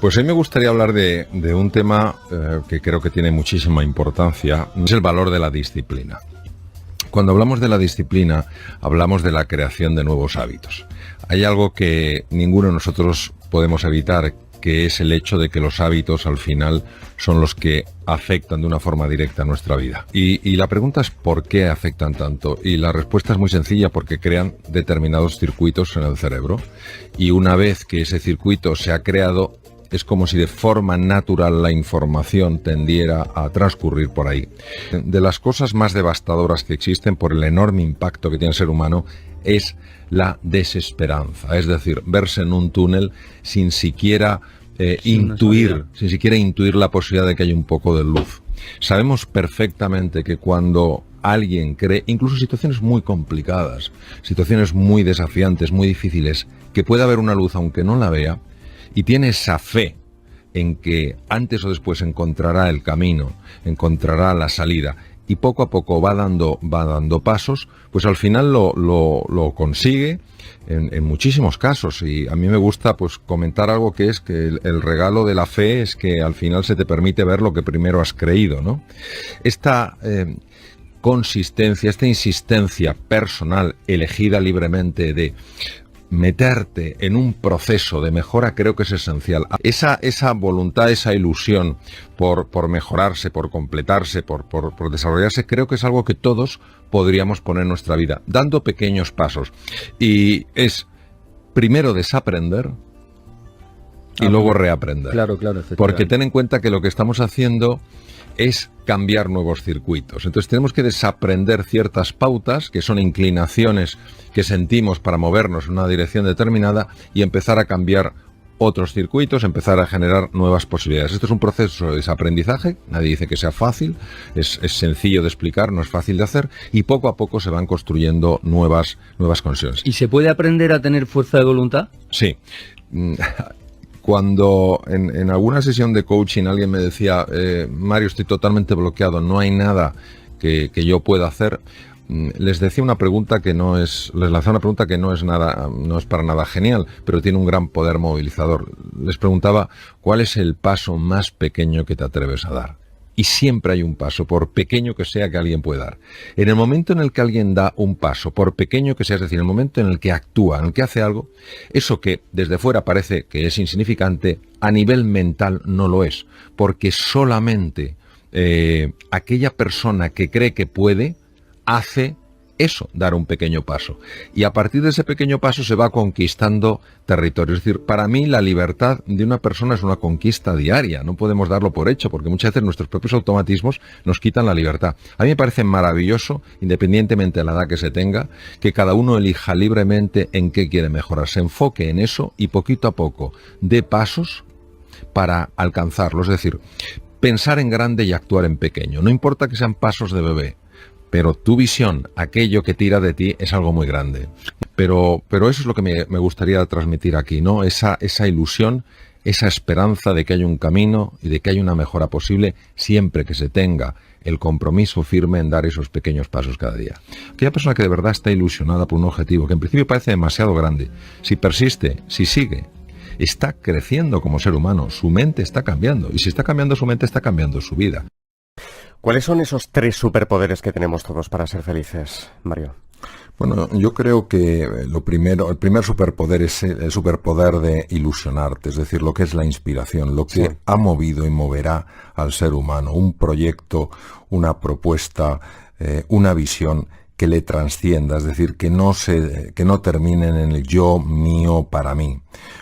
Pues a mí me gustaría hablar de un tema que creo que tiene muchísima importancia, es el valor de la disciplina. Cuando hablamos de la disciplina, hablamos de la creación de nuevos hábitos. Hay algo que ninguno de nosotros podemos evitar, que es el hecho de que los hábitos al final son los que afectan de una forma directa a nuestra vida. Y la pregunta es ¿por qué afectan tanto? Y la respuesta es muy sencilla, porque crean determinados circuitos en el cerebro, y una vez que ese circuito se ha creado, es como si de forma natural la información tendiera a transcurrir por ahí. De las cosas más devastadoras que existen por el enorme impacto que tiene el ser humano es la desesperanza, es decir, verse en un túnel sin siquiera intuir la posibilidad de que haya un poco de luz. Sabemos perfectamente que cuando alguien cree, incluso situaciones muy complicadas, situaciones muy desafiantes, muy difíciles, que puede haber una luz aunque no la vea, y tiene esa fe en que antes o después encontrará el camino, encontrará la salida, y poco a poco va dando pasos, pues al final lo consigue en muchísimos casos. Y a mí me gusta pues comentar algo que es que el regalo de la fe es que al final se te permite ver lo que primero has creído, ¿no? Esta consistencia, esta insistencia personal, elegida libremente, de meterte en un proceso de mejora, creo que es esencial. Esa voluntad, esa ilusión por mejorarse, por completarse, por desarrollarse, creo que es algo que todos podríamos poner en nuestra vida, dando pequeños pasos. Y es primero desaprender y luego reaprender. Claro, porque ten en cuenta que lo que estamos haciendo es cambiar nuevos circuitos. Entonces tenemos que desaprender ciertas pautas, que son inclinaciones que sentimos para movernos en una dirección determinada, y empezar a cambiar otros circuitos, empezar a generar nuevas posibilidades. Esto es un proceso de desaprendizaje, nadie dice que sea fácil, es sencillo de explicar, no es fácil de hacer, y poco a poco se van construyendo nuevas conexiones. ¿Y se puede aprender a tener fuerza de voluntad? Sí. Cuando en alguna sesión de coaching alguien me decía, Mario, estoy totalmente bloqueado, no hay nada que yo pueda hacer, les decía una pregunta que les lanzaba una pregunta que no es para nada genial, pero tiene un gran poder movilizador. Les preguntaba, ¿cuál es el paso más pequeño que te atreves a dar? Y siempre hay un paso, por pequeño que sea, que alguien puede dar. En el momento en el que alguien da un paso, por pequeño que sea, es decir, en el momento en el que actúa, en el que hace algo, eso que desde fuera parece que es insignificante, a nivel mental no lo es, porque solamente aquella persona que cree que puede, hace eso, dar un pequeño paso. Y a partir de ese pequeño paso se va conquistando territorio. Es decir, para mí la libertad de una persona es una conquista diaria. No podemos darlo por hecho, porque muchas veces nuestros propios automatismos nos quitan la libertad. A mí me parece maravilloso, independientemente de la edad que se tenga, que cada uno elija libremente en qué quiere mejorar. Se enfoque en eso y poquito a poco dé pasos para alcanzarlo. Es decir, pensar en grande y actuar en pequeño. No importa que sean pasos de bebé, pero tu visión, aquello que tira de ti, es algo muy grande. Pero eso es lo que me gustaría transmitir aquí, ¿no? Esa ilusión, esa esperanza de que hay un camino y de que hay una mejora posible, siempre que se tenga el compromiso firme en dar esos pequeños pasos cada día. Aquella persona que de verdad está ilusionada por un objetivo, que en principio parece demasiado grande, si persiste, si sigue, está creciendo como ser humano, su mente está cambiando, y si está cambiando su mente, está cambiando su vida. ¿Cuáles son esos 3 superpoderes que tenemos todos para ser felices, Mario? Bueno, yo creo que el primer superpoder es el superpoder de ilusionarte, es decir, lo que es la inspiración, lo que ha movido y moverá al ser humano, un proyecto, una propuesta, una visión que le trascienda, es decir, que no terminen en el yo, mío, para mí.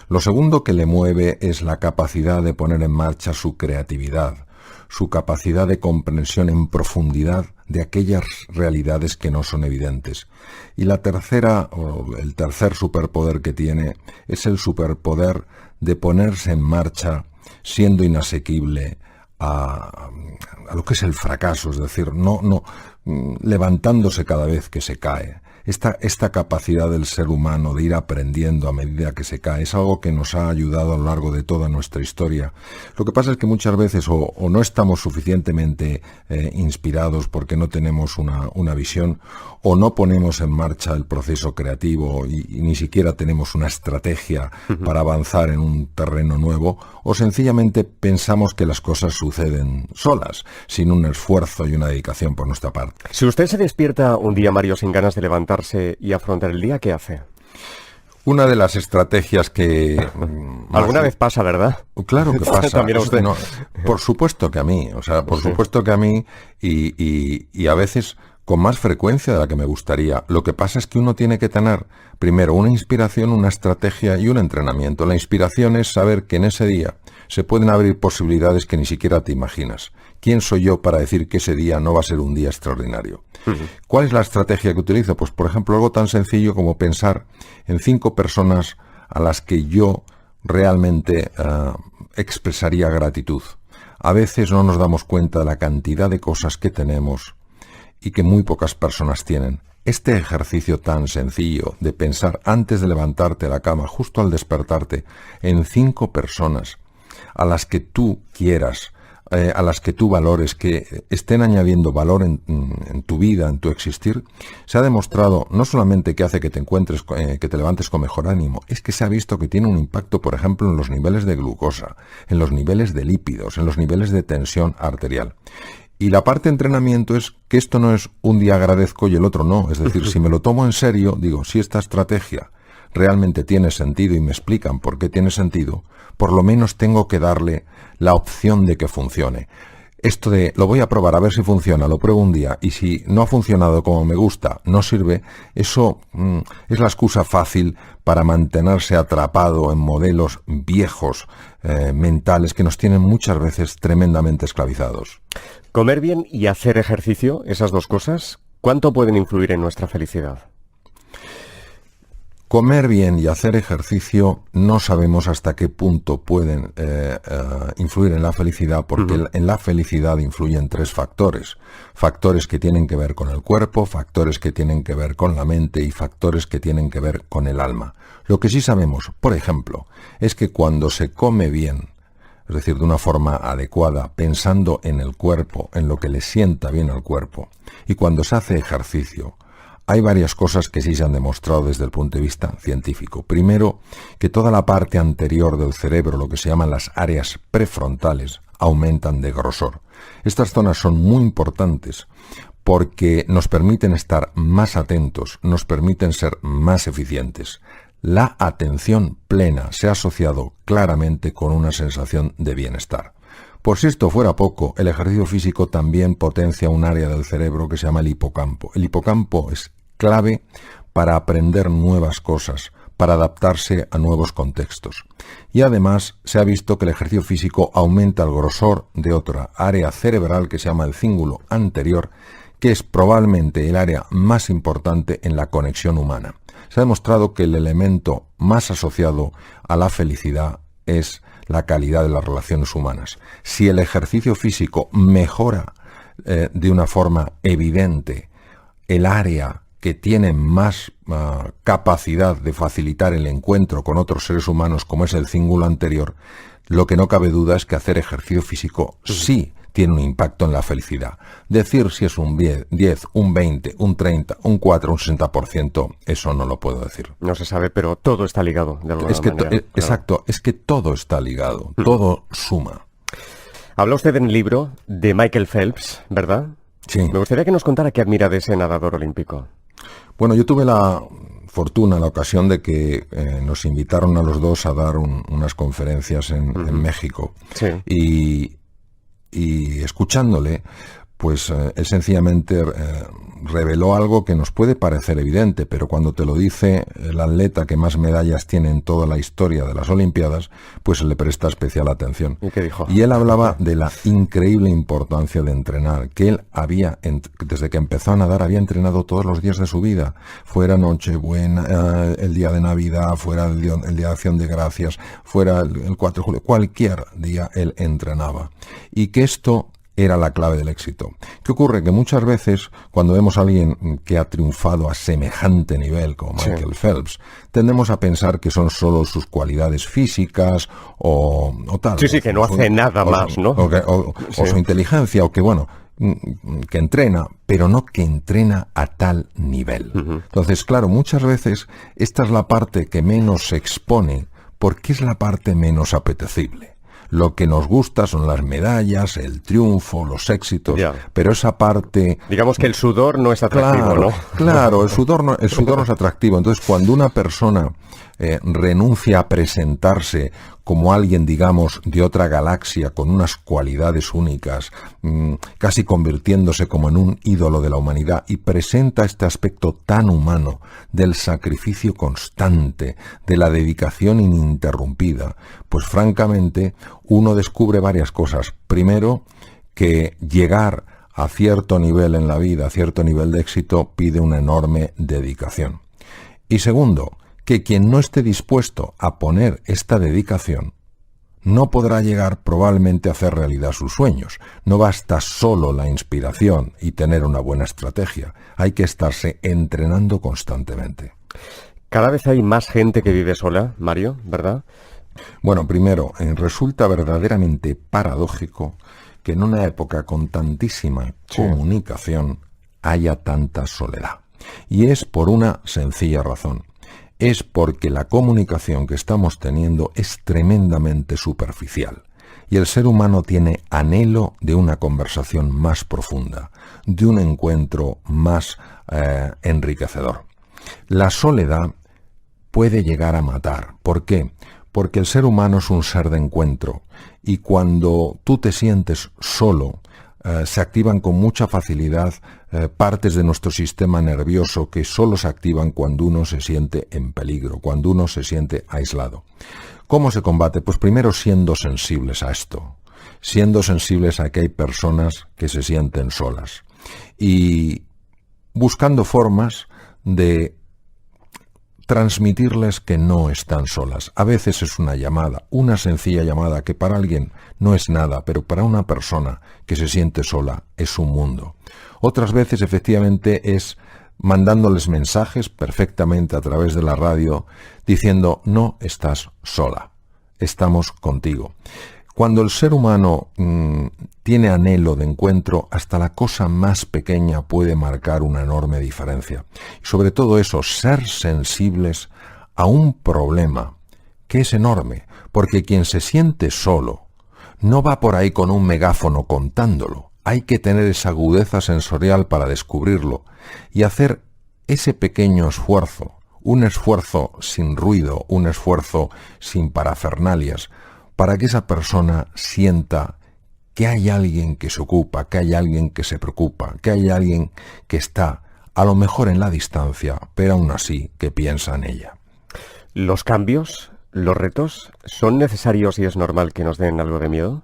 Lo segundo que le mueve es la capacidad de poner en marcha su creatividad, su capacidad de comprensión en profundidad de aquellas realidades que no son evidentes. Y el tercer superpoder que tiene es el superpoder de ponerse en marcha siendo inasequible a lo que es el fracaso, es decir, no levantándose cada vez que se cae. esta capacidad del ser humano de ir aprendiendo a medida que se cae, es algo que nos ha ayudado a lo largo de toda nuestra historia. Lo que pasa es que muchas veces o no estamos suficientemente inspirados porque no tenemos una visión, o no ponemos en marcha el proceso creativo y ni siquiera tenemos una estrategia para avanzar en un terreno nuevo, o sencillamente pensamos que las cosas suceden solas, sin un esfuerzo y una dedicación por nuestra parte. Si usted se despierta un día, Mario, sin ganas de levantarse y afrontar el día, ¿qué hace? Una de las estrategias que... ¿Alguna vez pasa, verdad? Claro que pasa. También a usted. No, por supuesto que a mí, supuesto que a mí, y a veces con más frecuencia de la que me gustaría. Lo que pasa es que uno tiene que tener primero una inspiración, una estrategia y un entrenamiento. La inspiración es saber que en ese día se pueden abrir posibilidades que ni siquiera te imaginas. ¿Quién soy yo para decir que ese día no va a ser un día extraordinario? ¿Cuál es la estrategia que utilizo? Pues, por ejemplo, algo tan sencillo como pensar en 5 personas a las que yo realmente expresaría gratitud. A veces no nos damos cuenta de la cantidad de cosas que tenemos y que muy pocas personas tienen. Este ejercicio tan sencillo de pensar antes de levantarte de la cama, justo al despertarte, en 5 personas a las que tú quieras, a las que tú valores, que estén añadiendo valor en tu vida, en tu existir, se ha demostrado no solamente que hace que te encuentres, que te levantes con mejor ánimo, es que se ha visto que tiene un impacto, por ejemplo, en los niveles de glucosa, en los niveles de lípidos, en los niveles de tensión arterial. Y la parte de entrenamiento es que esto no es un día agradezco y el otro no. Es decir, si me lo tomo en serio, digo, si esta estrategia realmente tiene sentido y me explican por qué tiene sentido, por lo menos tengo que darle la opción de que funcione. Esto de lo voy a probar a ver si funciona, lo pruebo un día y si no ha funcionado como me gusta, no sirve, eso es la excusa fácil para mantenerse atrapado en modelos viejos, mentales, que nos tienen muchas veces tremendamente esclavizados. Comer bien y hacer ejercicio, esas dos cosas, ¿cuánto pueden influir en nuestra felicidad? Comer bien y hacer ejercicio no sabemos hasta qué punto pueden influir en la felicidad, porque en la felicidad influyen 3 factores. Factores que tienen que ver con el cuerpo, factores que tienen que ver con la mente y factores que tienen que ver con el alma. Lo que sí sabemos, por ejemplo, es que cuando se come bien, es decir, de una forma adecuada, pensando en el cuerpo, en lo que le sienta bien al cuerpo, y cuando se hace ejercicio, hay varias cosas que sí se han demostrado desde el punto de vista científico. Primero, que toda la parte anterior del cerebro, lo que se llaman las áreas prefrontales, aumentan de grosor. Estas zonas son muy importantes porque nos permiten estar más atentos, nos permiten ser más eficientes. La atención plena se ha asociado claramente con una sensación de bienestar. Por si esto fuera poco, el ejercicio físico también potencia un área del cerebro que se llama el hipocampo. El hipocampo es clave para aprender nuevas cosas, para adaptarse a nuevos contextos. Y además se ha visto que el ejercicio físico aumenta el grosor de otra área cerebral que se llama el cíngulo anterior, que es probablemente el área más importante en la conexión humana. Se ha demostrado que el elemento más asociado a la felicidad es la calidad de las relaciones humanas. Si el ejercicio físico mejora de una forma evidente el área que tiene más capacidad de facilitar el encuentro con otros seres humanos, como es el cíngulo anterior, lo que no cabe duda es que hacer ejercicio físico sí tiene un impacto en la felicidad. Decir si es un 10, un 20, un 30, un 4, un 60%, eso no lo puedo decir. No se sabe, pero todo está ligado de alguna manera. Claro. Exacto, es que todo está ligado, todo suma. Habla usted en el libro de Michael Phelps, ¿verdad? Sí. Me gustaría que nos contara qué admira de ese nadador olímpico. Bueno, yo tuve la fortuna, la ocasión de que nos invitaron a los dos a dar unas conferencias en México. Sí. Y escuchándole, pues él sencillamente reveló algo que nos puede parecer evidente, pero cuando te lo dice el atleta que más medallas tiene en toda la historia de las Olimpiadas, pues se le presta especial atención. ¿Y qué dijo? Y él hablaba de la increíble importancia de entrenar, que él había, desde que empezó a nadar, había entrenado todos los días de su vida, fuera Nochebuena, el día de Navidad, fuera el día de Acción de Gracias, fuera el 4 de julio, cualquier día él entrenaba. Y que esto era la clave del éxito. ¿Qué ocurre? Que muchas veces cuando vemos a alguien que ha triunfado a semejante nivel como Michael Phelps, tendemos a pensar que son solo sus cualidades físicas o tal. Sí, que no hace nada más, ¿no? O su inteligencia, o que, bueno, que entrena, pero no que entrena a tal nivel. Entonces, claro, muchas veces esta es la parte que menos se expone porque es la parte menos apetecible. Lo que nos gusta son las medallas, el triunfo, los éxitos, pero esa parte... Digamos que el sudor no es atractivo, claro, ¿no? Claro, el sudor no es atractivo. Entonces, cuando una persona renuncia a presentarse como alguien, digamos, de otra galaxia, con unas cualidades únicas, casi convirtiéndose como en un ídolo de la humanidad, y presenta este aspecto tan humano del sacrificio constante, de la dedicación ininterrumpida, pues francamente uno descubre varias cosas. Primero, que llegar a cierto nivel en la vida, a cierto nivel de éxito, pide una enorme dedicación. Y segundo, que quien no esté dispuesto a poner esta dedicación no podrá llegar probablemente a hacer realidad sus sueños. No basta solo la inspiración y tener una buena estrategia. Hay que estarse entrenando constantemente. Cada vez hay más gente que vive sola, Mario, ¿verdad? Bueno, primero, resulta verdaderamente paradójico que en una época con tantísima comunicación haya tanta soledad. Y es por una sencilla razón. Es porque la comunicación que estamos teniendo es tremendamente superficial y el ser humano tiene anhelo de una conversación más profunda, de un encuentro más enriquecedor. La soledad puede llegar a matar. ¿Por qué? Porque el ser humano es un ser de encuentro y cuando tú te sientes solo, se activan con mucha facilidad partes de nuestro sistema nervioso que solo se activan cuando uno se siente en peligro, cuando uno se siente aislado. ¿Cómo se combate? Pues primero siendo sensibles a esto, siendo sensibles a que hay personas que se sienten solas y buscando formas de transmitirles que no están solas. A veces es una llamada, una sencilla llamada que para alguien no es nada, pero para una persona que se siente sola es un mundo. Otras veces efectivamente es mandándoles mensajes perfectamente a través de la radio diciendo no estás sola, estamos contigo. Cuando el ser humano tiene anhelo de encuentro, hasta la cosa más pequeña puede marcar una enorme diferencia. Y sobre todo eso, ser sensibles a un problema que es enorme, porque quien se siente solo no va por ahí con un megáfono contándolo. Hay que tener esa agudeza sensorial para descubrirlo y hacer ese pequeño esfuerzo, un esfuerzo sin ruido, un esfuerzo sin parafernalias, para que esa persona sienta que hay alguien que se ocupa, que hay alguien que se preocupa, que hay alguien que está, a lo mejor en la distancia, pero aún así que piensa en ella. ¿Los cambios, los retos, son necesarios y es normal que nos den algo de miedo?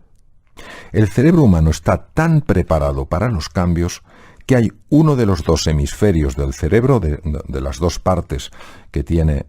El cerebro humano está tan preparado para los cambios que hay uno de los dos hemisferios del cerebro, de las dos partes que tiene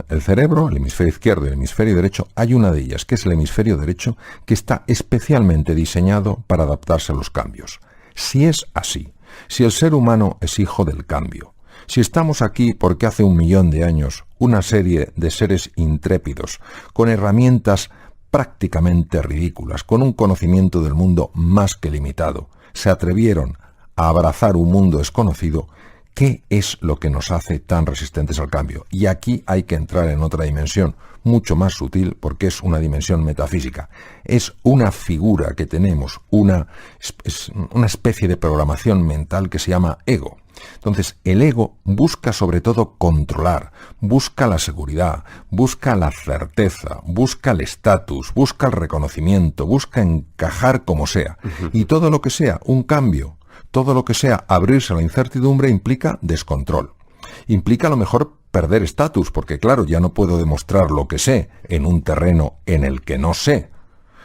el cerebro, el hemisferio izquierdo y el hemisferio derecho, hay una de ellas, que es el hemisferio derecho, que está especialmente diseñado para adaptarse a los cambios. Si es así, si el ser humano es hijo del cambio, si estamos aquí porque hace 1 millón de años una serie de seres intrépidos, con herramientas prácticamente ridículas, con un conocimiento del mundo más que limitado, se atrevieron a abrazar un mundo desconocido, ¿qué es lo que nos hace tan resistentes al cambio? Y aquí hay que entrar en otra dimensión, mucho más sutil, porque es una dimensión metafísica. Es una figura que tenemos, una especie de programación mental que se llama ego. Entonces, el ego busca sobre todo controlar, busca la seguridad, busca la certeza, busca el estatus, busca el reconocimiento, busca encajar como sea. Y todo lo que sea un cambio, todo lo que sea abrirse a la incertidumbre implica descontrol. Implica a lo mejor perder estatus, porque claro, ya no puedo demostrar lo que sé en un terreno en el que no sé.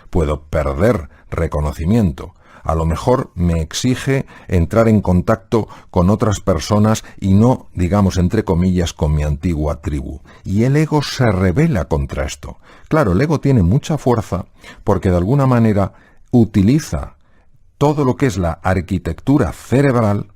Puedo perder reconocimiento. A lo mejor me exige entrar en contacto con otras personas y no, digamos, entre comillas, con mi antigua tribu. Y el ego se rebela contra esto. Claro, el ego tiene mucha fuerza porque de alguna manera utiliza todo lo que es la arquitectura cerebral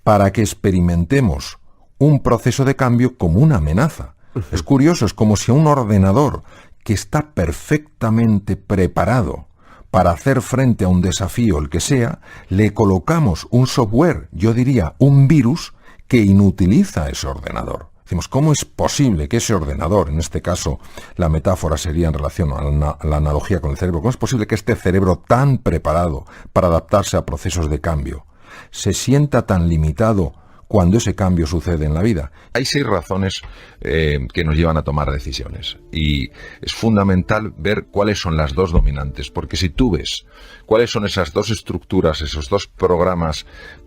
para que experimentemos un proceso de cambio como una amenaza. Es curioso, es como si a un ordenador que está perfectamente preparado para hacer frente a un desafío, el que sea, le colocamos un software, yo diría un virus, que inutiliza ese ordenador. Decimos, ¿cómo es posible que ese ordenador, en este caso la metáfora sería en relación a la analogía con el cerebro, cómo es posible que este cerebro tan preparado para adaptarse a procesos de cambio se sienta tan limitado cuando ese cambio sucede en la vida? Hay 6 razones que nos llevan a tomar decisiones, y es fundamental ver cuáles son las 2 dominantes, porque si tú ves cuáles son esas 2 estructuras, esos 2 programas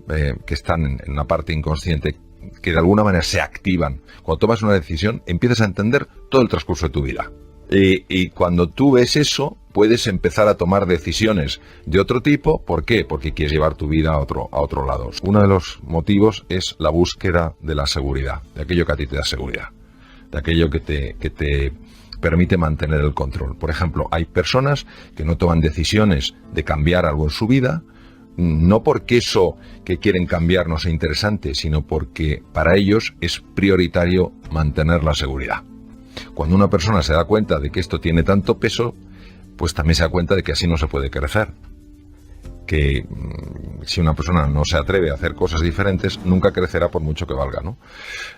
que están en la parte inconsciente, que de alguna manera se activan cuando tomas una decisión, empiezas a entender todo el transcurso de tu vida. Y cuando tú ves eso, puedes empezar a tomar decisiones de otro tipo. ¿Por qué? Porque quieres llevar tu vida a otro lado. Uno de los motivos es la búsqueda de la seguridad, de aquello que a ti te da seguridad, de aquello que te permite mantener el control. Por ejemplo, hay personas que no toman decisiones de cambiar algo en su vida, no porque eso que quieren cambiar no sea interesante, sino porque para ellos es prioritario mantener la seguridad. Cuando una persona se da cuenta de que esto tiene tanto peso, pues también se da cuenta de que así no se puede crecer. Que si una persona no se atreve a hacer cosas diferentes, nunca crecerá por mucho que valga, ¿no?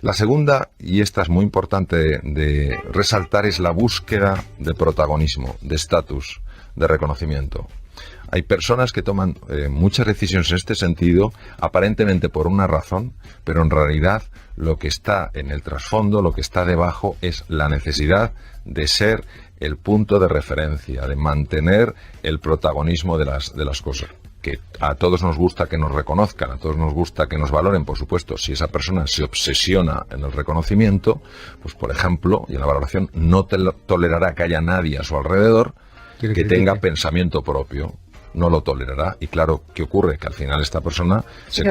La segunda, y esta es muy importante de resaltar, es la búsqueda de protagonismo, de estatus, de reconocimiento. Hay personas que toman muchas decisiones en este sentido, aparentemente por una razón, pero en realidad lo que está en el trasfondo, lo que está debajo, es la necesidad de ser el punto de referencia, de mantener el protagonismo de las cosas. Que a todos nos gusta que nos reconozcan, a todos nos gusta que nos valoren, por supuesto. Si esa persona se obsesiona en el reconocimiento, pues por ejemplo, y en la valoración, no tolerará que haya nadie a su alrededor que tenga pensamiento propio. No lo tolerará. Y claro, ¿qué ocurre? Que al final esta persona se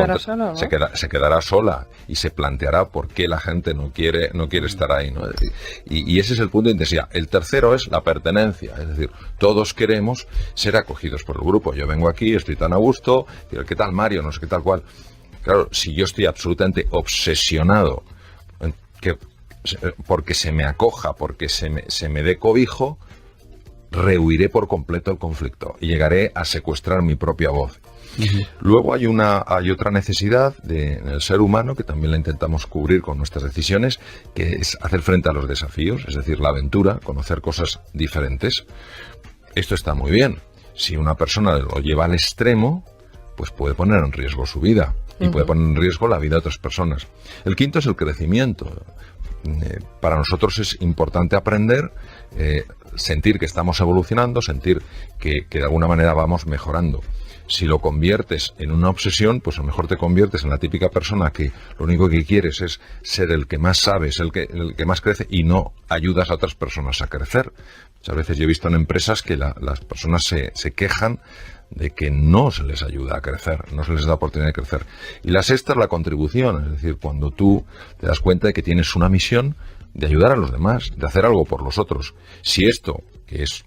quedará sola y se planteará por qué la gente no quiere estar ahí, ¿no? Y ese es el punto de intensidad. El tercero es la pertenencia, es decir, todos queremos ser acogidos por el grupo. Yo vengo aquí, estoy tan a gusto, ¿qué tal Mario? No sé qué tal cual. Claro, si yo estoy absolutamente obsesionado porque se me acoja, porque se me dé cobijo, rehuiré por completo el conflicto y llegaré a secuestrar mi propia voz. Luego hay otra necesidad en el ser humano que también la intentamos cubrir con nuestras decisiones, que es hacer frente a los desafíos, es decir, la aventura, conocer cosas diferentes. Esto está muy bien. Si una persona lo lleva al extremo, pues puede poner en riesgo su vida y puede poner en riesgo la vida de otras personas. El quinto es el crecimiento. Para nosotros es importante aprender, sentir que estamos evolucionando, sentir que de alguna manera vamos mejorando. Si lo conviertes en una obsesión, pues a lo mejor te conviertes en la típica persona que lo único que quieres es ser el que más sabes, el que más crece, y no ayudas a otras personas a crecer. Muchas veces yo he visto en empresas que las personas se quejan de que no se les ayuda a crecer, no se les da oportunidad de crecer. Y la sexta es la contribución, es decir, cuando tú te das cuenta de que tienes una misión de ayudar a los demás, de hacer algo por los otros. Si esto, que es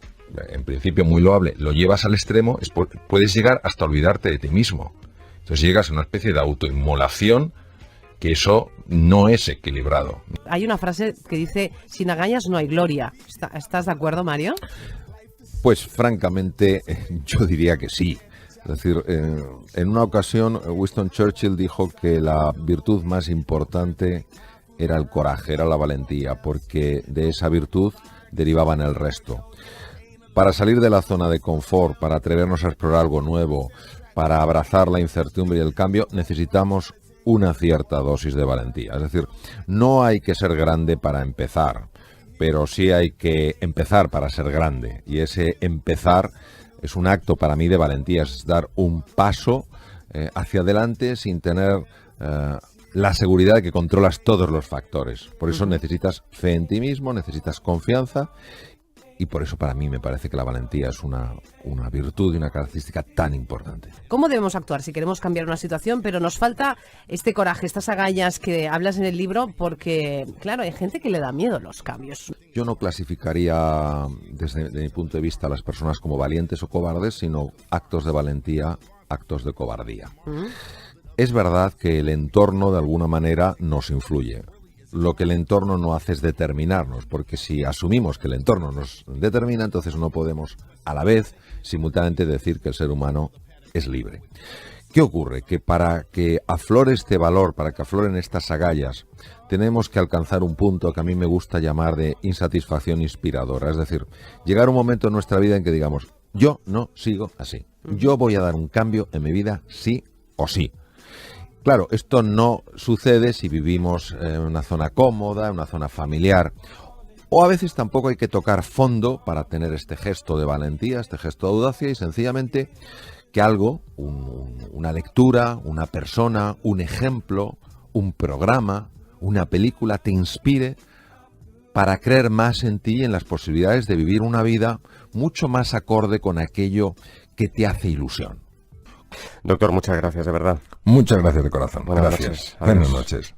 en principio muy loable, lo llevas al extremo, puedes llegar hasta olvidarte de ti mismo. Entonces llegas a una especie de autoinmolación, que eso no es equilibrado. Hay una frase que dice, sin agallas no hay gloria. ¿Estás de acuerdo, Mario? Pues francamente yo diría que sí. Es decir, en una ocasión Winston Churchill dijo que la virtud más importante era el coraje, era la valentía, porque de esa virtud derivaban el resto. Para salir de la zona de confort, para atrevernos a explorar algo nuevo, para abrazar la incertidumbre y el cambio, necesitamos una cierta dosis de valentía. Es decir, no hay que ser grande para empezar, pero sí hay que empezar para ser grande. Y ese empezar es un acto para mí de valentía, es dar un paso hacia adelante sin tener la seguridad de que controlas todos los factores. Por eso necesitas fe en ti mismo, necesitas confianza Y por eso para mí me parece que la valentía es una virtud y una característica tan importante. ¿Cómo debemos actuar si queremos cambiar una situación, pero nos falta este coraje, estas agallas que hablas en el libro? Porque, claro, hay gente que le da miedo los cambios. Yo no clasificaría desde mi punto de vista a las personas como valientes o cobardes, sino actos de valentía, actos de cobardía. Es verdad que el entorno de alguna manera nos influye. Lo que el entorno no hace es determinarnos, porque si asumimos que el entorno nos determina, entonces no podemos a la vez simultáneamente decir que el ser humano es libre. ¿Qué ocurre? Que para que aflore este valor, para que afloren estas agallas, tenemos que alcanzar un punto que a mí me gusta llamar de insatisfacción inspiradora. Es decir, llegar un momento en nuestra vida en que digamos, yo no sigo así. Yo voy a dar un cambio en mi vida sí o sí. Claro, esto no sucede si vivimos en una zona cómoda, en una zona familiar. O a veces tampoco hay que tocar fondo para tener este gesto de valentía, este gesto de audacia y sencillamente que algo, una lectura, una persona, un ejemplo, un programa, una película te inspire para creer más en ti y en las posibilidades de vivir una vida mucho más acorde con aquello que te hace ilusión. Doctor, muchas gracias, de verdad. Muchas gracias de corazón. Buenas Gracias. noches. Buenas Adiós. noches.